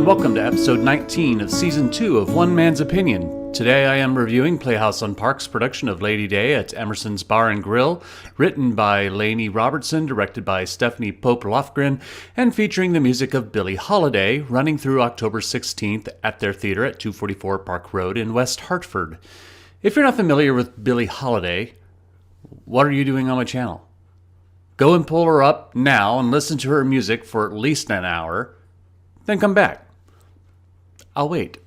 and welcome to episode 19 of season 2 of One Man's Opinion. Today I am reviewing Playhouse on Park's production of Lady Day at Emerson's Bar and Grill, written by Lanie Robertson, directed by Stephanie Pope Lofgren, and featuring the music of Billie Holiday, running through October 16th at their theater at 244 Park Road in West Hartford. If you're not familiar with Billie Holiday, what are you doing on my channel? Go and pull her up now and listen to her music for at least an hour, then come back. I'll wait.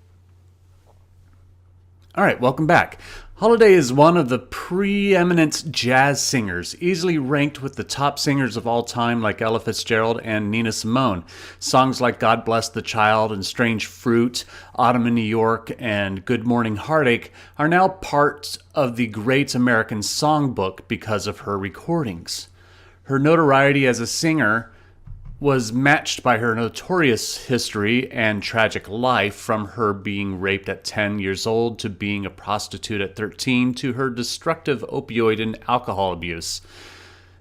Alright, welcome back. Holiday is one of the preeminent jazz singers, easily ranked with the top singers of all time like Ella Fitzgerald and Nina Simone. Songs like God Bless the Child and Strange Fruit, Autumn in New York, and Good Morning Heartache are now part of the Great American Songbook because of her recordings. Her notoriety as a singer was matched by her notorious history and tragic life, from her being raped at 10 years old to being a prostitute at 13 to her destructive opioid and alcohol abuse.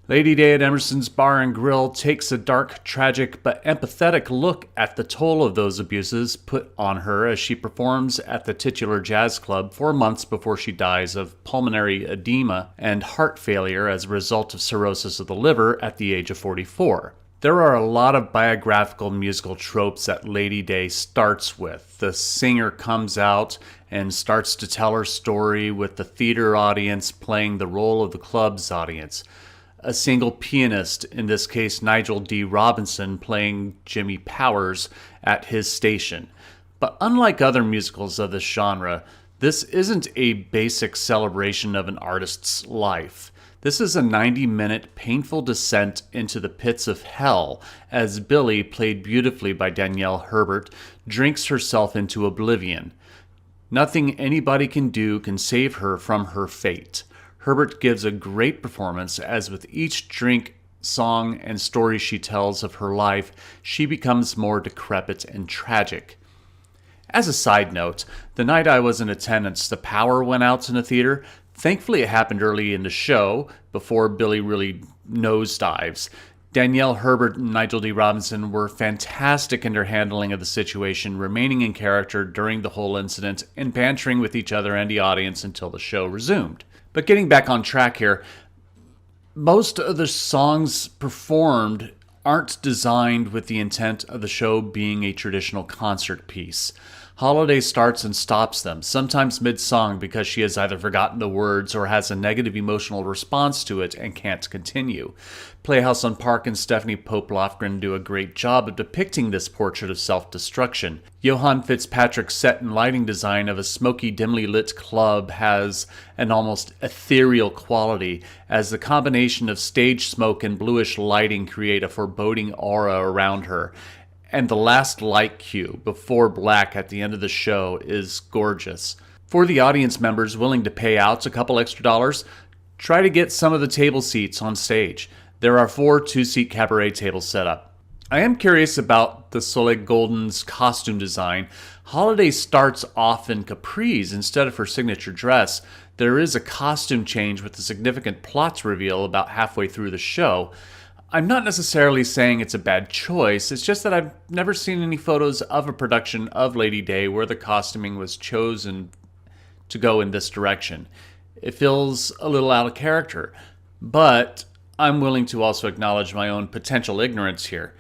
Lady Day at Emerson's Bar and Grill takes a dark, tragic, but empathetic look at the toll of those abuses put on her as she performs at the titular jazz club 4 months before she dies of pulmonary edema and heart failure as a result of cirrhosis of the liver at the age of 44. There are a lot of biographical musical tropes that Lady Day starts with. The singer comes out and starts to tell her story with the theater audience playing the role of the club's audience. A single pianist, in this case Nygel D. Robinson, playing Jimmy Powers at his station. But unlike other musicals of this genre, this isn't a basic celebration of an artist's life. This is a 90-minute painful descent into the pits of hell as Billie, played beautifully by Danielle Herbert, drinks herself into oblivion. Nothing anybody can do can save her from her fate. Herbert gives a great performance as with each drink, song, and story she tells of her life, she becomes more decrepit and tragic. As a side note, the night I was in attendance, the power went out in the theater. Thankfully, it happened early in the show, before Billie really nosedives. Danielle Herbert and Nygel D. Robinson were fantastic in their handling of the situation, remaining in character during the whole incident and bantering with each other and the audience until the show resumed. But getting back on track here, most of the songs performed aren't designed with the intent of the show being a traditional concert piece. Holiday starts and stops them, sometimes mid-song because she has either forgotten the words or has a negative emotional response to it and can't continue. Playhouse on Park and Stephanie Pope Lofgren do a great job of depicting this portrait of self-destruction. Johann Fitzpatrick's set and lighting design of a smoky, dimly lit club has an almost ethereal quality, as the combination of stage smoke and bluish lighting create a foreboding aura around her. And the last light cue, before black at the end of the show, is gorgeous. For the audience members willing to pay out a couple extra dollars, try to get some of the table seats on stage. There are 4 two-seat cabaret tables set up. I am curious about the Soule Golden's costume design. Holiday starts off in capris instead of her signature dress. There is a costume change with a significant plot reveal about halfway through the show. I'm not necessarily saying it's a bad choice, it's just that I've never seen any photos of a production of Lady Day where the costuming was chosen to go in this direction. It feels a little out of character, but I'm willing to also acknowledge my own potential ignorance here.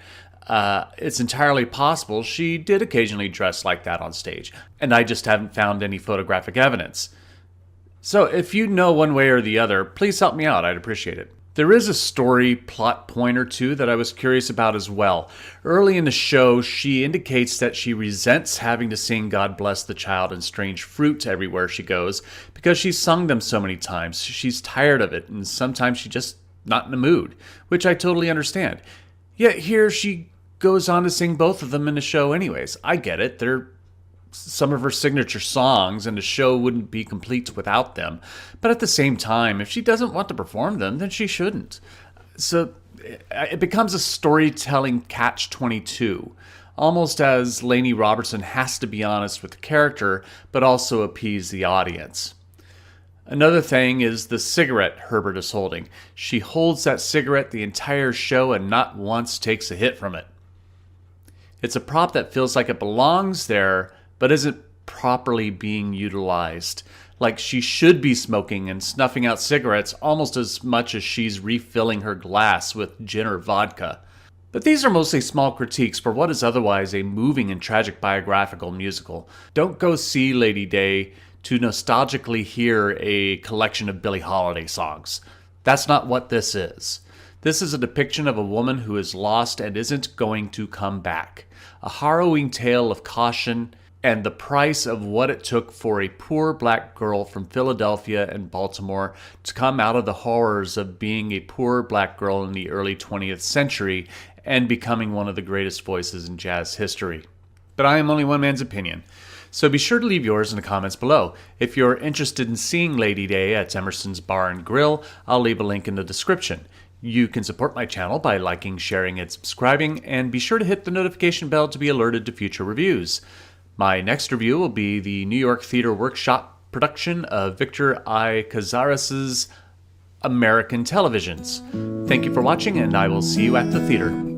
It's entirely possible she did occasionally dress like that on stage, and I just haven't found any photographic evidence. So if you know one way or the other, please help me out, I'd appreciate it. There is a story plot point or two that I was curious about as well. Early in the show, she indicates that she resents having to sing God Bless the Child and Strange Fruit everywhere she goes because she's sung them so many times. She's tired of it, and sometimes she's just not in the mood, which I totally understand. Yet here she goes on to sing both of them in the show anyways. I get it. They're some of her signature songs, and the show wouldn't be complete without them. But at the same time, if she doesn't want to perform them, then she shouldn't. So it becomes a storytelling catch-22, almost as Lanie Robertson has to be honest with the character, but also appease the audience. Another thing is the cigarette Herbert is holding. She holds that cigarette the entire show and not once takes a hit from it. It's a prop that feels like it belongs there, but isn't properly being utilized. Like she should be smoking and snuffing out cigarettes almost as much as she's refilling her glass with gin or vodka. But these are mostly small critiques for what is otherwise a moving and tragic biographical musical. Don't go see Lady Day to nostalgically hear a collection of Billie Holiday songs. That's not what this is. This is a depiction of a woman who is lost and isn't going to come back. A harrowing tale of caution and the price of what it took for a poor black girl from Philadelphia and Baltimore to come out of the horrors of being a poor black girl in the early 20th century and becoming one of the greatest voices in jazz history. But I am only one man's opinion, so be sure to leave yours in the comments below. If you're interested in seeing Lady Day at Emerson's Bar and Grill, I'll leave a link in the description. You can support my channel by liking, sharing, and subscribing, and be sure to hit the notification bell to be alerted to future reviews. My next review will be the New York Theater Workshop production of Victor I. Cazares' American Televisions. Thank you for watching, and I will see you at the theater.